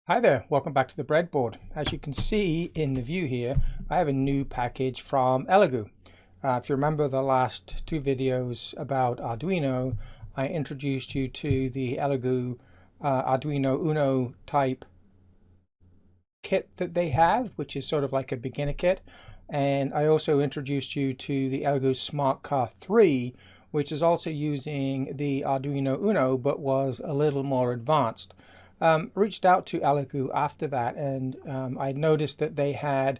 Hi there, welcome back to the breadboard. As you can see in the view here, I have a new package from Elegoo. If you remember the last two videos about Arduino, I introduced you to the Elegoo Arduino Uno type kit that they have, which is sort of like a beginner kit. And I also introduced you to the Elegoo Smart Car 3, which is also using the Arduino Uno, but was a little more advanced. Reached out to Elegoo after that, and I noticed that they had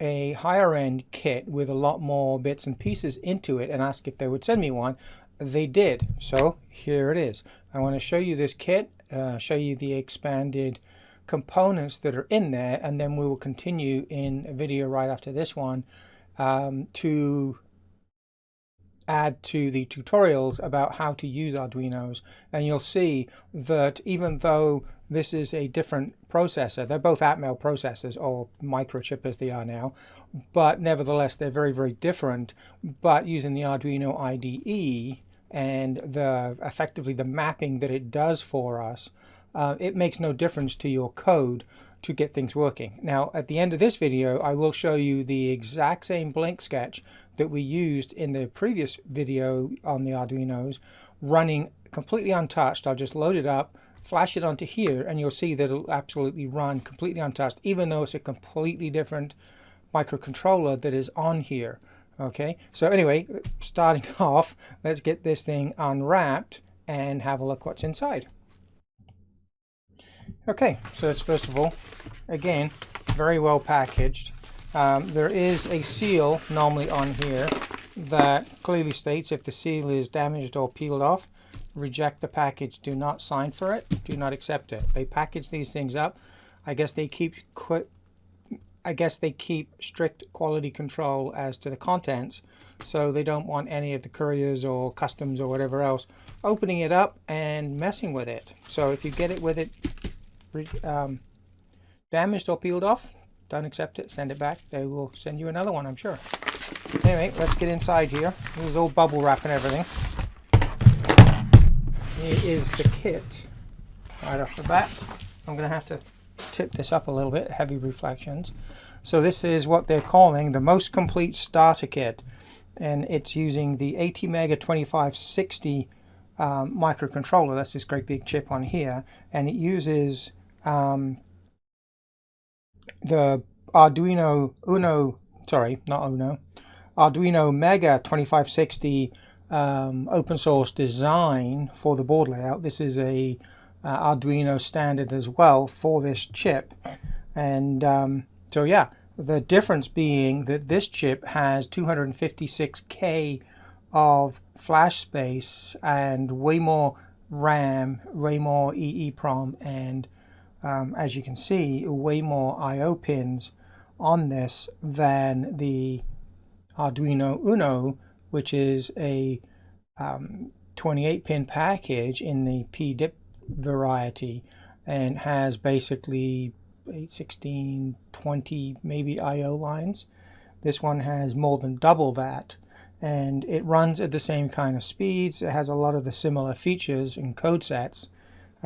a higher end kit with a lot more bits and pieces into it and asked if they would send me one. They did, so here it is. I want to show you this kit, show you the expanded components that are in there, and then we will continue in a video right after this one to add to the tutorials about how to use Arduinos. And you'll see that even though this is a different processor, they're both Atmel processors, or microchip as they are now, but nevertheless they're very, very different. But using the Arduino IDE and effectively the mapping that it does for us, it makes no difference to your code to get things working. Now, at the end of this video, I will show you the exact same blink sketch that we used in the previous video on the Arduinos, running completely untouched. I'll just load it up, flash it onto here, and you'll see that it'll absolutely run completely untouched, even though it's a completely different microcontroller that is on here. Okay, so anyway, starting off, let's get this thing unwrapped and have a look what's inside. Okay, so it's first of all, again, very well packaged. There is a seal normally on here that clearly states if the seal is damaged or peeled off, reject the package, do not sign for it, do not accept it. They package these things up. I guess they keep strict quality control as to the contents, so they don't want any of the couriers or customs or whatever else opening it up and messing with it. So if you get it with it damaged or peeled off, don't accept it, send it back. They will send you another one, I'm sure. Anyway, let's get inside here. This is all bubble wrap and everything. Here is the kit right off the bat. I'm going to have to tip this up a little bit, heavy reflections. So this is what they're calling the most complete starter kit, and it's using the ATMEGA2560 microcontroller. That's this great big chip on here, and it uses the Arduino Mega 2560 open source design for the board layout. This is a Arduino standard as well for this chip, and so yeah, the difference being that this chip has 256K of flash space and way more RAM, way more EEPROM, and as you can see, way more I/O pins on this than the Arduino Uno, which is a 28-pin package in the PDIP variety and has basically 8, 16, 20 maybe I/O lines. This one has more than double that, and it runs at the same kind of speeds. It has a lot of the similar features and code sets.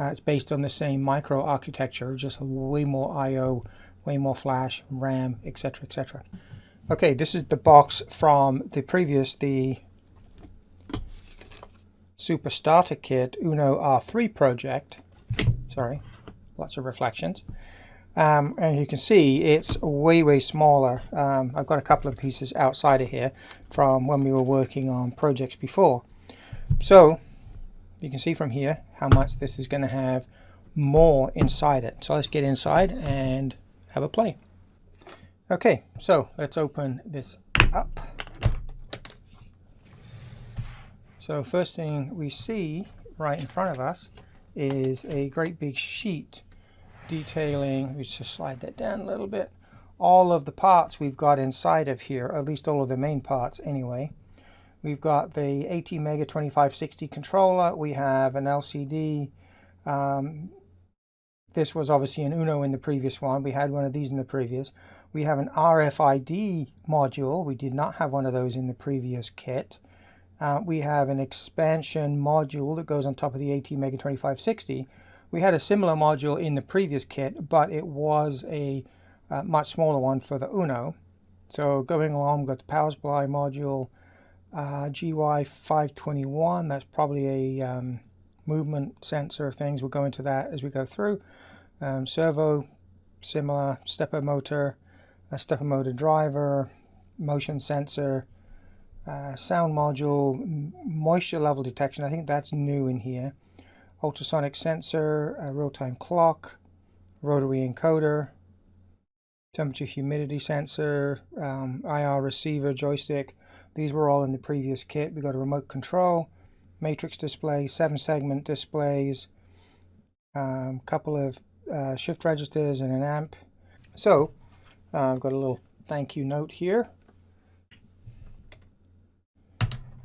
It's based on the same micro architecture, just way more I/O, way more flash, RAM, etc., etc. Okay, this is the box from the previous, the Super Starter Kit Uno R3 project. Sorry, lots of reflections. And you can see it's way, way smaller. I've got a couple of pieces outside of here from when we were working on projects before. So you can see from here how much this is going to have more inside it. So let's get inside and have a play. Okay, so let's open this up. So first thing we see right in front of us is a great big sheet detailing, we just slide that down a little bit, all of the parts we've got inside of here, at least all of the main parts anyway. We've got the ATMEGA2560 controller, we have an LCD. This was obviously an Uno in the previous one. We had one of these in the previous. We have an RFID module. We did not have one of those in the previous kit. We have an expansion module that goes on top of the ATMEGA2560. We had a similar module in the previous kit, but it was a much smaller one for the Uno. So going along, we've got the power supply module, GY521. That's probably a movement sensor things. We'll go into that as we go through. Servo, similar, stepper motor, a stepper motor driver, motion sensor, sound module, moisture level detection. I think that's new in here. Ultrasonic sensor, a real-time clock, rotary encoder, temperature humidity sensor, IR receiver, joystick. These were all in the previous kit. We got a remote control, matrix display, 7-segment displays, couple of shift registers and an amp. So I've got a little thank you note here.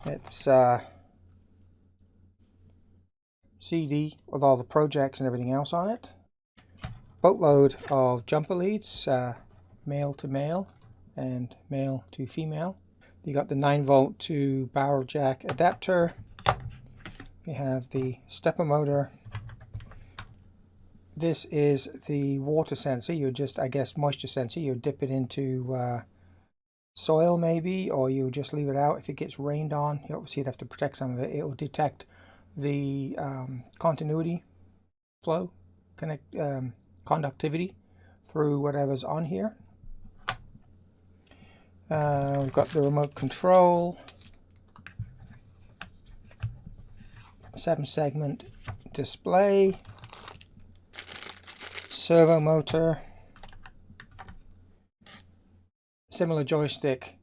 It's CD with all the projects and everything else on it. Boatload of jumper leads, male to male and male to female. You got the 9-volt to barrel jack adapter. We have the stepper motor. This is the water sensor. You just, I guess, moisture sensor. You dip it into soil maybe, or you just leave it out. If it gets rained on, you obviously you'd have to protect some of it. It will detect the continuity flow, conductivity through whatever's on here. We've got the remote control, 7-segment display, servo motor, similar joystick,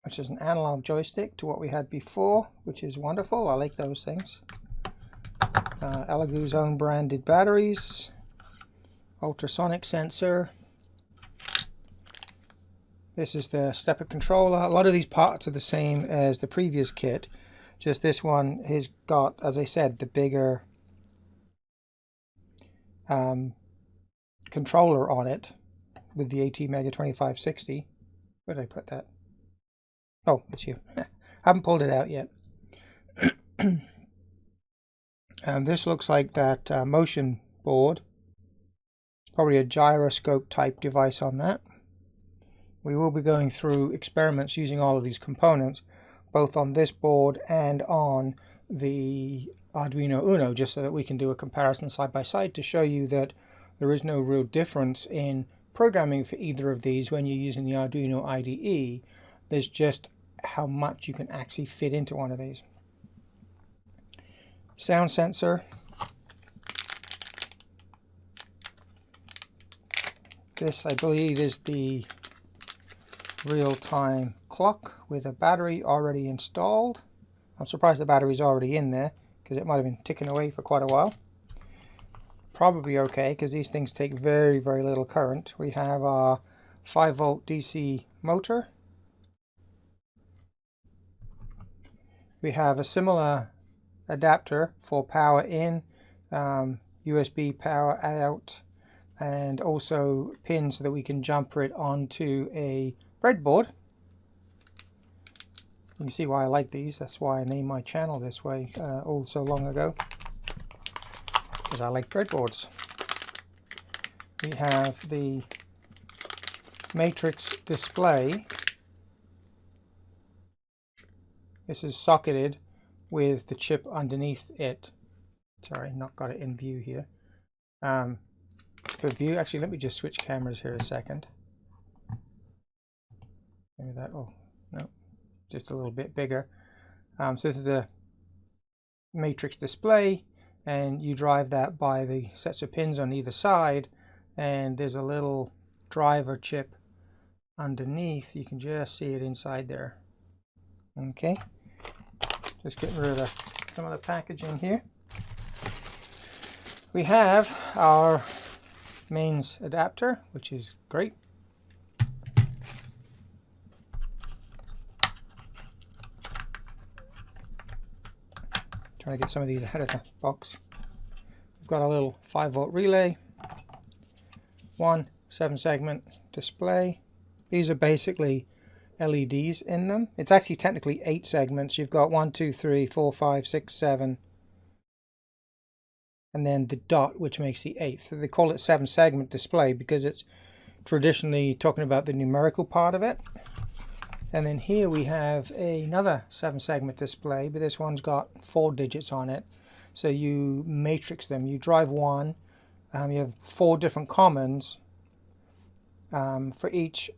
which is an analog joystick to what we had before, which is wonderful. I like those things. Elegoo's own branded batteries, ultrasonic sensor. This is the stepper controller. A lot of these parts are the same as the previous kit, just this one has got, as I said, the bigger controller on it with the ATMEGA2560. Where did I put that? Oh, it's here. Haven't pulled it out yet. This looks like that motion board. It's probably a gyroscope type device on that. We will be going through experiments using all of these components, both on this board and on the Arduino Uno, just so that we can do a comparison side by side to show you that there is no real difference in programming for either of these when you're using the Arduino IDE. There's just how much you can actually fit into one of these. Sound sensor. This, I believe, is the real-time clock with a battery already installed. I'm surprised the battery's already in there because it might have been ticking away for quite a while. Probably okay because these things take very, very little current. We have our 5-volt DC motor. We have a similar adapter for power in, USB power out, and also pins so that we can jumper it onto a breadboard. You can see why I like these. That's why I named my channel this way all so long ago, because I like breadboards. We have the matrix display. This is socketed with the chip underneath it. Sorry, not got it in view here. For view, actually, let me just switch cameras here a second. Maybe that, oh, no, just a little bit bigger. So this is the matrix display, and you drive that by the sets of pins on either side, and there's a little driver chip underneath. You can just see it inside there. Okay, just getting rid of some of the packaging here. We have our mains adapter, which is great. Trying to get some of these out of the box. We've got a little 5-volt relay, one 7-segment display. These are basically LEDs in them. It's actually technically 8 segments. You've got 1, 2, 3, 4, 5, 6, 7, and then the dot, which makes the 8th. So they call it 7-segment display because it's traditionally talking about the numerical part of it. And then here we have another 7-segment display, but this one's got 4 digits on it. So you matrix them. You drive 1. You have 4 different commons for each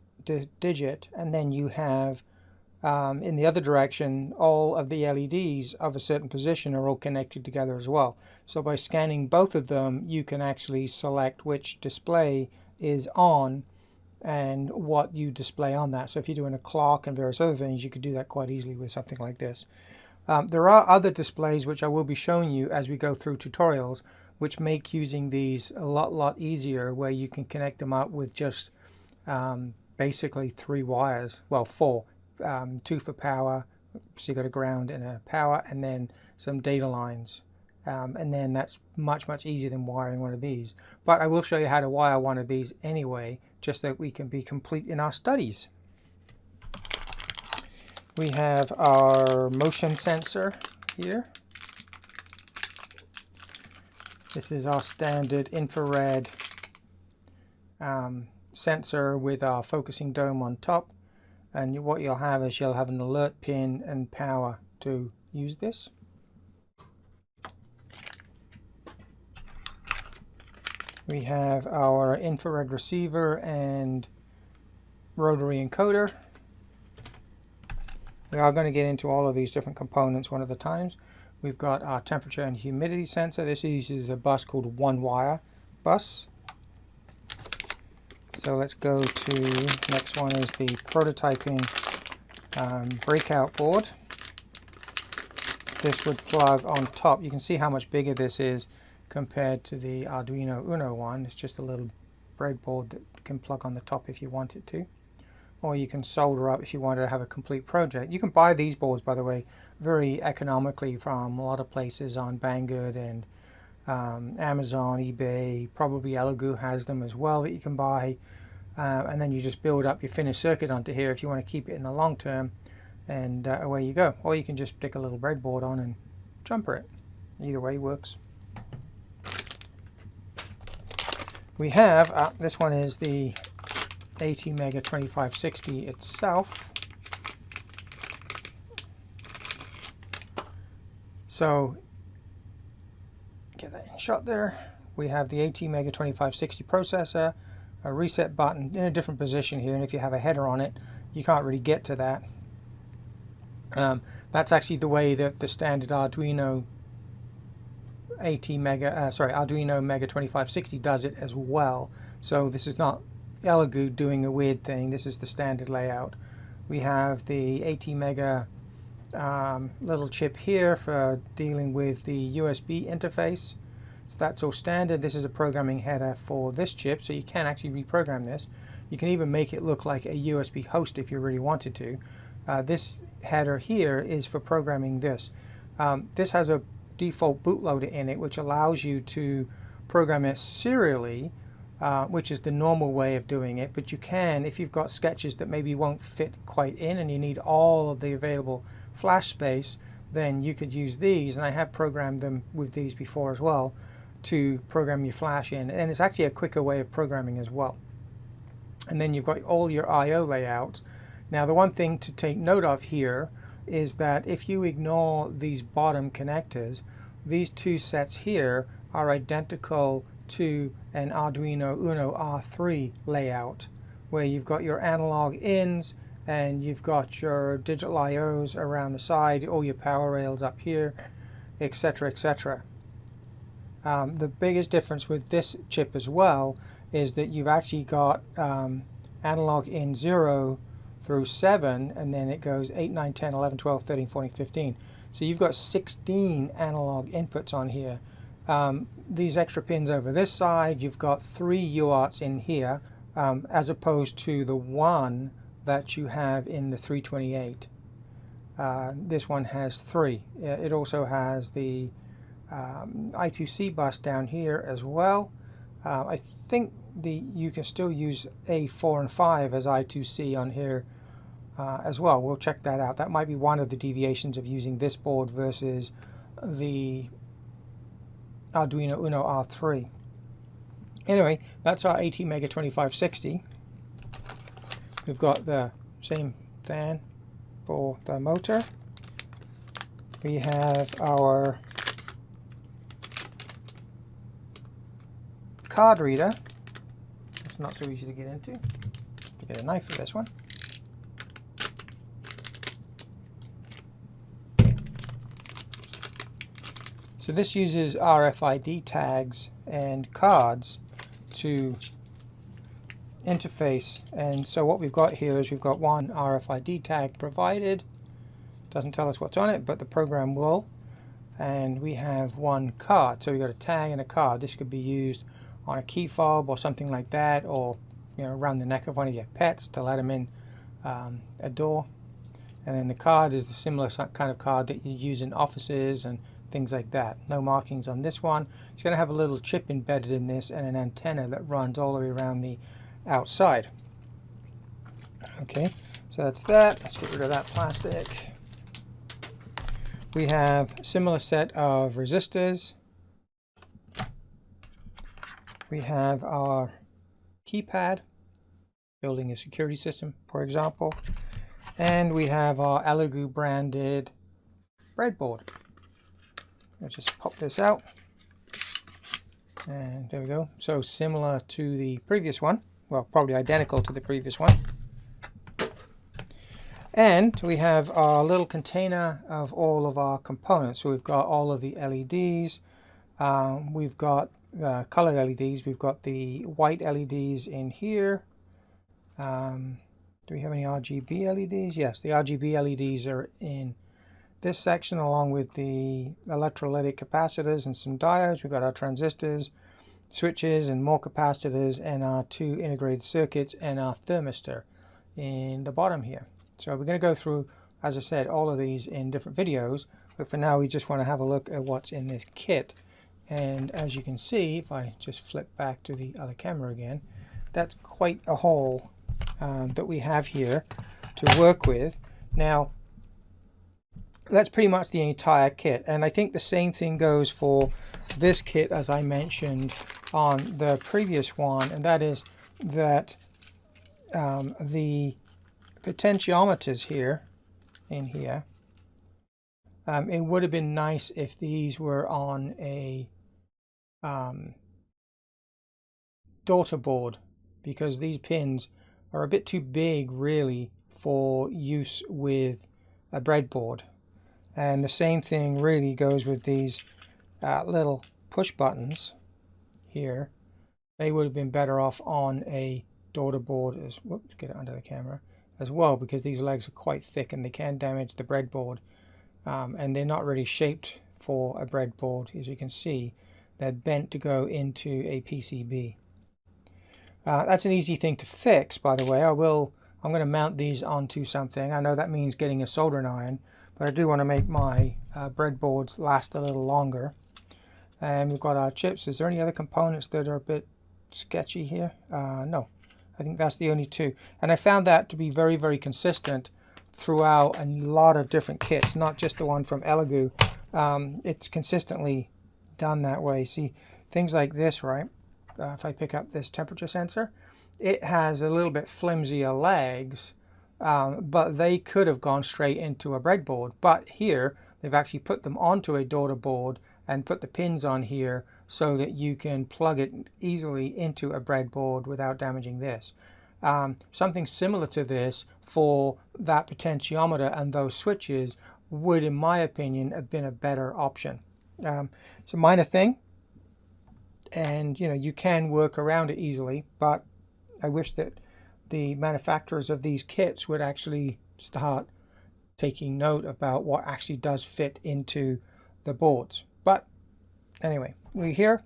digit, and then you have in the other direction, all of the LEDs of a certain position are all connected together as well. So by scanning both of them, you can actually select which display is on and what you display on that. So if you're doing a clock and various other things, you could do that quite easily with something like this. There are other displays which I will be showing you as we go through tutorials, which make using these a lot easier, where you can connect them up with just basically 3 wires, well 4. 2 for power, so you got a ground and a power, and then some data lines, and then that's much easier than wiring one of these. But I will show you how to wire one of these anyway, just so that we can be complete in our studies. We have our motion sensor here. This is our standard infrared sensor with our focusing dome on top. And what you'll have is you'll have an alert pin and power to use this. We have our infrared receiver and rotary encoder. We are going to get into all of these different components one at a time. We've got our temperature and humidity sensor. This uses a bus called 1-wire bus. So let's go to, next one is the prototyping breakout board. This would plug on top. You can see how much bigger this is compared to the Arduino Uno one. It's just a little breadboard that can plug on the top if you want it to. Or you can solder up if you wanted to have a complete project. You can buy these boards, by the way, very economically from a lot of places on Banggood and Amazon, eBay, probably Elegoo has them as well that you can buy, and then you just build up your finished circuit onto here if you want to keep it in the long term, and away you go. Or you can just stick a little breadboard on and jumper it. Either way works. We have, this one is the ATMEGA2560 itself. So get that in shot there. We have the ATMEGA2560 processor, a reset button in a different position here, and if you have a header on it, you can't really get to that. That's actually the way that the standard Arduino Arduino Mega 2560 does it as well. So this is not Elegoo doing a weird thing. This is the standard layout. We have the ATMEGA little chip here for dealing with the USB interface. So that's all standard. This is a programming header for this chip, so you can actually reprogram this. You can even make it look like a USB host if you really wanted to. This header here is for programming this. This has a default bootloader in it, which allows you to program it serially, which is the normal way of doing it. But you can, if you've got sketches that maybe won't fit quite in and you need all of the available flash space, then you could use these, and I have programmed them with these before as well, to program your flash in, and it's actually a quicker way of programming as well. And then you've got all your I/O layouts. Now the one thing to take note of here is that if you ignore these bottom connectors, these two sets here are identical to an Arduino Uno R3 layout, where you've got your analog ins and you've got your digital I/Os around the side, all your power rails up here, etc., etc. The biggest difference with this chip as well is that you've actually got analog in 0 through 7, and then it goes 8, 9, 10, 11, 12, 13, 14, 15. So you've got 16 analog inputs on here. These extra pins over this side, you've got 3 UARTs in here, as opposed to the 1 that you have in the 328. This one has 3. It also has the I2C bus down here as well. I think you can still use A4 and 5 as I2C on here as well. We'll check that out. That might be one of the deviations of using this board versus the Arduino Uno R3. Anyway, that's our ATMEGA2560. We've got the same fan for the motor. We have our card reader. It's not so easy to get into. To get a knife for this one. So this uses RFID tags and cards to interface, and so what we've got here is we've got one RFID tag provided. Doesn't tell us what's on it, but the program will. And we have one card, so we've got a tag and a card. This could be used on a key fob or something like that, or around the neck of one of your pets to let them in a door. And then the card is the similar kind of card that you use in offices and things like that. No markings on this one. It's going to have a little chip embedded in this and an antenna that runs all the way around the outside. Okay, so that's that. Let's get rid of that plastic. We have a similar set of resistors. We have our keypad, building a security system, for example. And we have our Elegoo branded breadboard. Let's just pop this out. And there we go. So similar to the previous one. Well, probably identical to the previous one. And we have our little container of all of our components. So we've got all of the LEDs. We've got colored LEDs. We've got the white LEDs in here. Do we have any RGB LEDs? Yes, the RGB LEDs are in this section, along with the electrolytic capacitors and some diodes. We've got our transistors, switches, and more capacitors, and our two integrated circuits and our thermistor in the bottom here. So we're going to go through, as I said, all of these in different videos, but for now we just want to have a look at what's in this kit. And as you can see, if I just flip back to the other camera again, that's quite a haul that we have here to work with. Now, that's pretty much the entire kit, and I think the same thing goes for this kit as I mentioned on the previous one, and that is that the potentiometers here, it would have been nice if these were on a daughter board, because these pins are a bit too big really for use with a breadboard. And the same thing really goes with these little push buttons here. They would have been better off on a daughter board as, whoops, get it under the camera, as well, because these legs are quite thick and they can damage the breadboard. And they're not really shaped for a breadboard. As you can see, they're bent to go into a PCB. That's an easy thing to fix, by the way. I'm going to mount these onto something. I know that means getting a soldering iron, but I do want to make my breadboards last a little longer. And we've got our chips. Is there any other components that are a bit sketchy here? No, I think that's the only two. And I found that to be very, very consistent throughout a lot of different kits, not just the one from Elegoo. It's consistently done that way. See, things like this, right? If I pick up this temperature sensor, it has a little bit flimsier legs, but they could have gone straight into a breadboard. But here, they've actually put them onto a daughter board and put the pins on here so that you can plug it easily into a breadboard without damaging this. Something similar to this for that potentiometer and those switches would, in my opinion, have been a better option. It's a minor thing, and you can work around it easily, but I wish that the manufacturers of these kits would actually start taking note about what actually does fit into the boards. But anyway, we're here,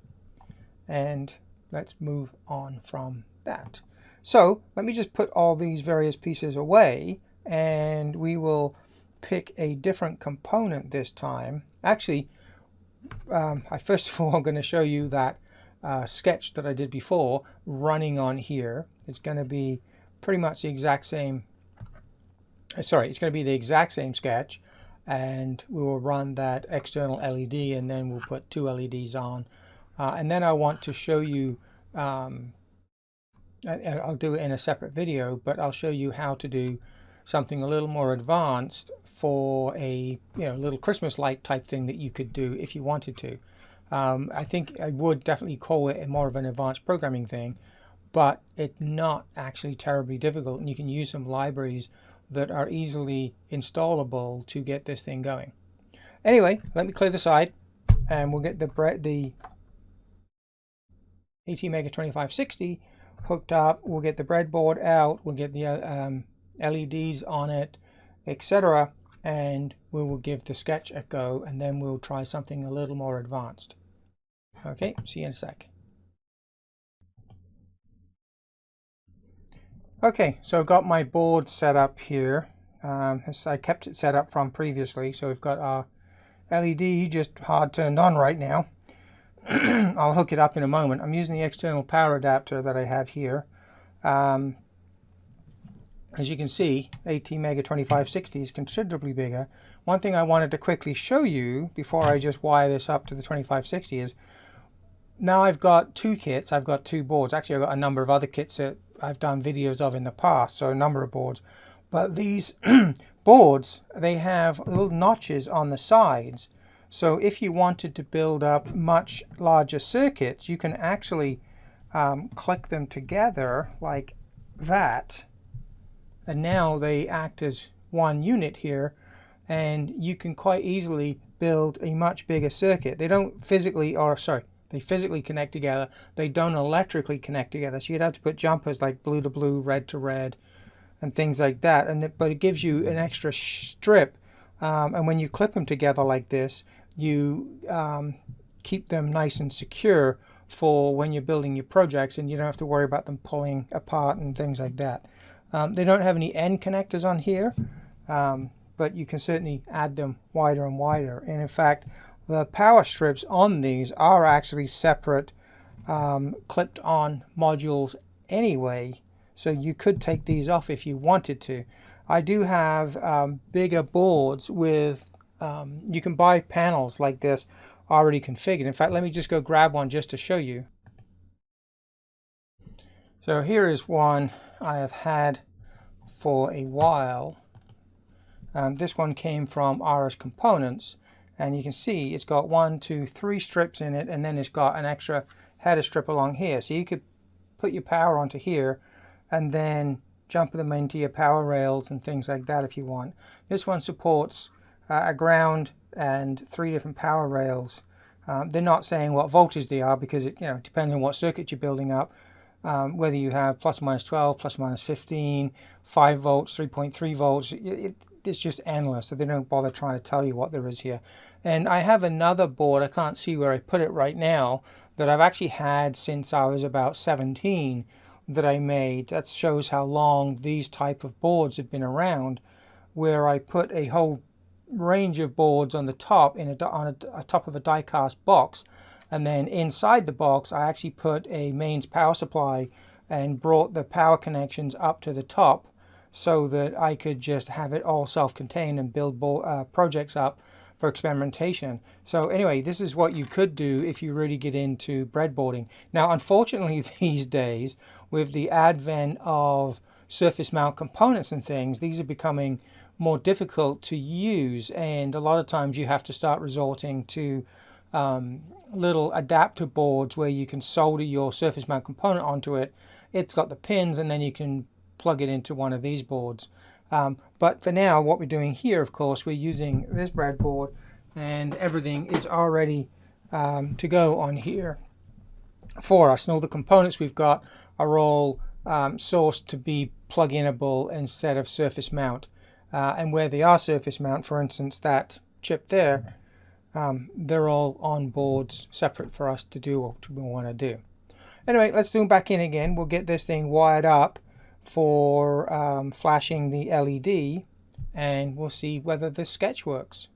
and let's move on from that. So let me just put all these various pieces away, and we will pick a different component this time. Actually, I first of all I'm going to show you that sketch that I did before running on here. It's going to be pretty much the exact same, it's going to be the exact same sketch, and we will run that external LED, and then we'll put two LEDs on and then I want to show you, I'll do it in a separate video, but I'll show you how to do something a little more advanced for a little Christmas light type thing that you could do if you wanted to. I think I would definitely call it more of an advanced programming thing, but it's not actually terribly difficult, and you can use some libraries that are easily installable to get this thing going. Anyway, let me clear the side, and we'll get the ATMEGA2560 hooked up. We'll get the breadboard out. We'll get the LEDs on it, etc., and we will give the sketch a go, and then we'll try something a little more advanced. Okay, see you in a sec. Okay, so I've got my board set up here. As I kept it set up from previously, so we've got our LED just hard turned on right now. I'll hook it up in a moment. I'm using the external power adapter that I have here. As you can see, ATMEGA2560 is considerably bigger. One thing I wanted to quickly show you before I just wire this up to the 2560 is, now I've got two kits, I've got two boards. Actually, I've got a number of other kits that I've done videos of in the past, so a number of boards. But these boards, they have little notches on the sides. So if you wanted to build up much larger circuits, you can actually click them together like that. And now they act as one unit here, and you can quite easily build a much bigger circuit. They don't physically, they physically connect together. They don't electrically connect together. So you'd have to put jumpers like blue to blue, red to red, and things like that. But it gives you an extra strip. And when you clip them together like this, you keep them nice and secure for when you're building your projects, and you don't have to worry about them pulling apart and things like that. They don't have any end connectors on here, but you can certainly add them wider and wider. And in fact, the power strips on these are actually separate clipped on modules anyway, so you could take these off if you wanted to. I do have bigger boards with, you can buy panels like this already configured. In fact, let me just go grab one just to show you. So here is one I have had for a while. This one came from RS Components, and you can see it's got 1, 2, 3 strips in it, and then it's got an extra header strip along here. So you could put your power onto here and then jump them into your power rails and things like that if you want. This one supports a ground and 3 different power rails. They're not saying what voltage they are, because it depends on what circuit you're building up. Whether you have plus or minus 12, plus or minus 15, 5 volts, 3.3 volts, it's just endless, so they don't bother trying to tell you what there is here. And I have another board, I can't see where I put it right now, that I've actually had since I was about 17 that I made. That shows how long these type of boards have been around, where I put a whole range of boards on the top on a top of a die-cast box. And then inside the box, I actually put a mains power supply and brought the power connections up to the top so that I could just have it all self-contained and build projects up for experimentation. So anyway, this is what you could do if you really get into breadboarding. Now, unfortunately, these days, with the advent of surface mount components and things, these are becoming more difficult to use, and a lot of times you have to start resorting to little adapter boards where you can solder your surface mount component onto it. It's got the pins, and then you can plug it into one of these boards. But for now, what we're doing here, of course, we're using this breadboard, and everything is already to go on here for us. And all the components we've got are all sourced to be plug-inable instead of surface mount. And where they are surface mount, for instance, that chip there, they're all on boards separate for us to do what we want to do. Anyway, let's zoom back in again. We'll get this thing wired up for flashing the LED, and we'll see whether this sketch works.